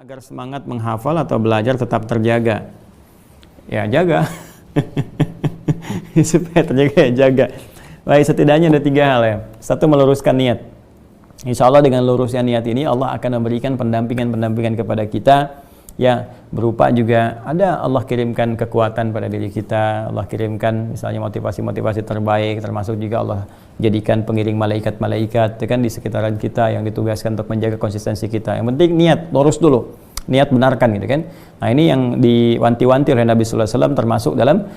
Agar semangat menghafal atau belajar tetap terjaga. Ya, jaga. Supaya terjaga, ya jaga. Baik, setidaknya ada 3 hal ya. 1, meluruskan niat. Insya Allah dengan lurusnya niat ini, Allah akan memberikan pendampingan kepada kita. Ya, berupa juga ada Allah kirimkan kekuatan pada diri kita. Allah kirimkan misalnya motivasi-motivasi terbaik, termasuk juga Allah jadikan pengiring malaikat-malaikat kan di sekitaran kita yang ditugaskan untuk menjaga konsistensi kita. Yang penting niat, lurus dulu. Niat benarkan gitu kan. Nah, ini yang diwanti-wanti oleh Nabi sallallahu alaihi wasallam termasuk dalam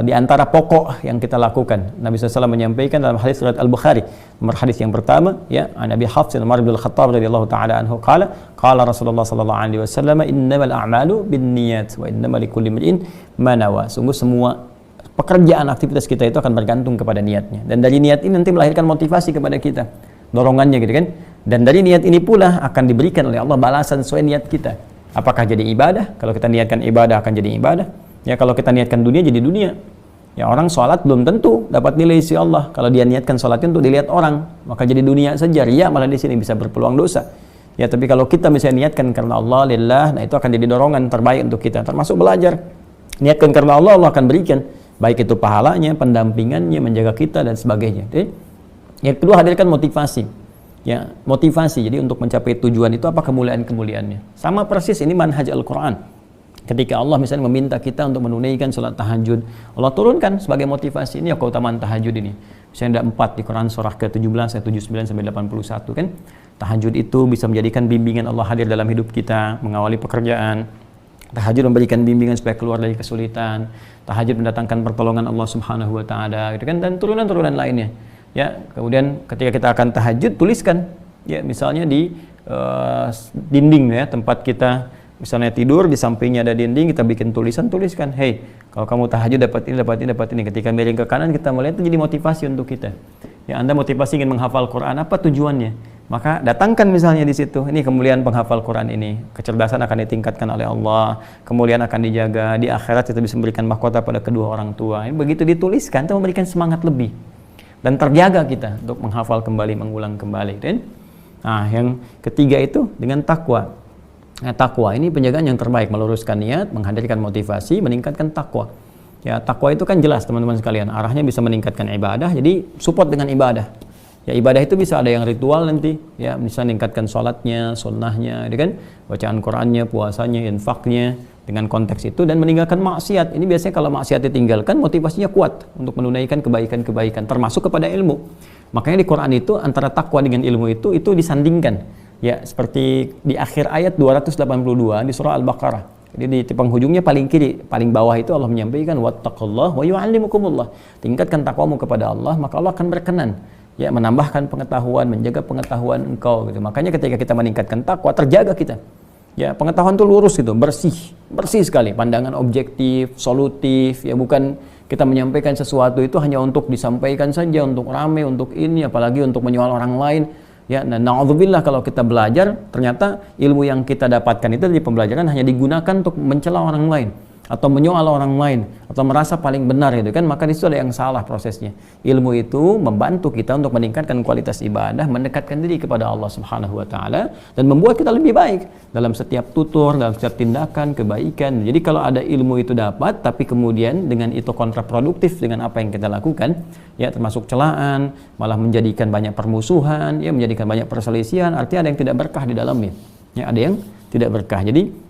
di antara pokok yang kita lakukan. Nabi sallallahu alaihi wasallam menyampaikan dalam hadis riwayat Al-Bukhari, nomor hadis yang pertama ya, Nabi Hafs bin Umar bin Khattab radhiyallahu taala anhu qala Rasulullah sallallahu alaihi wasallam innamal a'malu binniyat wa innamal likulli imrin ma nawa. Sungguh semua pekerjaan aktivitas kita itu akan bergantung kepada niatnya. Dan dari niat ini nanti melahirkan motivasi kepada kita, dorongannya gitu kan. Dan dari niat ini pula akan diberikan oleh Allah balasan sesuai niat kita. Apakah jadi ibadah? Kalau kita niatkan ibadah akan jadi ibadah. Ya, kalau kita niatkan dunia jadi dunia. Ya, orang sholat belum tentu dapat nilai isi Allah. Kalau dia niatkan sholatnya untuk dilihat orang, maka jadi dunia saja. Riya malah di sini bisa berpeluang dosa. Ya, tapi kalau kita misalnya niatkan karena Allah, lillah, nah itu akan jadi dorongan terbaik untuk kita. Termasuk belajar. Niatkan karena Allah, Allah akan berikan. Baik itu pahalanya, pendampingannya, menjaga kita dan sebagainya. Jadi, yang kedua, hadirkan motivasi. Ya, motivasi. Jadi untuk mencapai tujuan itu apa kemuliaan-kemuliaannya. Sama persis ini manhaj Al-Quran. Ketika Allah misalnya meminta kita untuk menunaikan sholat tahajud, Allah turunkan sebagai motivasi. Ini ya keutamaan tahajud ini. Misalnya ada 4 di Quran surah ke-17 ayat 79 sampai 81 kan. Tahajud itu bisa menjadikan bimbingan Allah hadir dalam hidup kita, mengawali pekerjaan. Tahajud memberikan bimbingan supaya keluar dari kesulitan. Tahajud mendatangkan pertolongan Allah Subhanahu wa taala gitu kan, dan turunan-turunan lainnya. Ya, kemudian ketika kita akan tahajud, tuliskan ya, misalnya di dinding ya, tempat kita misalnya tidur, di sampingnya ada dinding, kita bikin tuliskan, hey, kalau kamu tahajud dapat ini. Ketika miring ke kanan kita melihat, itu jadi motivasi untuk kita. Ya, Anda motivasi ingin menghafal Quran, apa tujuannya? Maka datangkan misalnya di situ, ini kemuliaan penghafal Quran ini, kecerdasan akan ditingkatkan oleh Allah, kemuliaan akan dijaga, di akhirat kita bisa memberikan mahkota pada kedua orang tua. Ini begitu dituliskan, itu memberikan semangat lebih. Dan terjaga kita untuk menghafal kembali, mengulang kembali. Dan nah, yang ketiga itu dengan takwa. Nah, takwa ini penjagaan yang terbaik, meluruskan niat, menghadirkan motivasi, meningkatkan takwa. Ya, takwa itu kan jelas teman-teman sekalian, arahnya bisa meningkatkan ibadah, jadi support dengan ibadah. Ya, ibadah itu bisa ada yang ritual nanti, ya, bisa meningkatkan sholatnya, sunnahnya, ya kan, bacaan Qurannya, puasanya, infaknya, dengan konteks itu, dan meninggalkan maksiat. Ini biasanya kalau maksiat ditinggalkan, motivasinya kuat untuk menunaikan kebaikan-kebaikan, termasuk kepada ilmu. Makanya di Quran itu antara takwa dengan ilmu itu disandingkan. Ya, seperti di akhir ayat 282 di surah Al-Baqarah. Jadi di penghujungnya paling kiri, paling bawah itu Allah menyampaikan wattaqullah wa yu'allimukumullah. Tingkatkan takwamu kepada Allah, maka Allah akan berkenan ya menambahkan pengetahuan, menjaga pengetahuan engkau gitu. Makanya ketika kita meningkatkan takwa, terjaga kita. Ya, pengetahuan itu lurus gitu, bersih sekali, pandangan objektif, solutif, ya, bukan kita menyampaikan sesuatu itu hanya untuk disampaikan saja, untuk rame, untuk ini, apalagi untuk menyoal orang lain. Ya, nah, na'udzubillah kalau kita belajar, ternyata ilmu yang kita dapatkan itu di pembelajaran hanya digunakan untuk mencela orang lain, atau menyoal orang lain, atau merasa paling benar gitu kan, maka di situ ada yang salah prosesnya. Ilmu itu membantu kita untuk meningkatkan kualitas ibadah, mendekatkan diri kepada Allah Subhanahu wa taala, dan membuat kita lebih baik dalam setiap tutur, dalam setiap tindakan kebaikan. Jadi kalau ada ilmu itu dapat, tapi kemudian dengan itu kontraproduktif dengan apa yang kita lakukan, ya, termasuk celaan, malah menjadikan banyak permusuhan, ya, menjadikan banyak perselisihan, artinya ada yang tidak berkah di dalamnya. Ya, ada yang tidak berkah. Jadi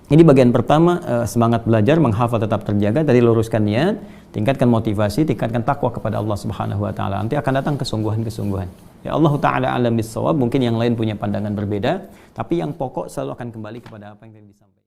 ini bagian pertama, semangat belajar, menghafal tetap terjaga, dari luruskan niat, tingkatkan motivasi, tingkatkan takwa kepada Allah Subhanahu wa taala. Nanti akan datang kesungguhan-kesungguhan. Ya, Allah taala alam bis-shawab, mungkin yang lain punya pandangan berbeda, tapi yang pokok selalu akan kembali kepada apa yang tadi disampaikan.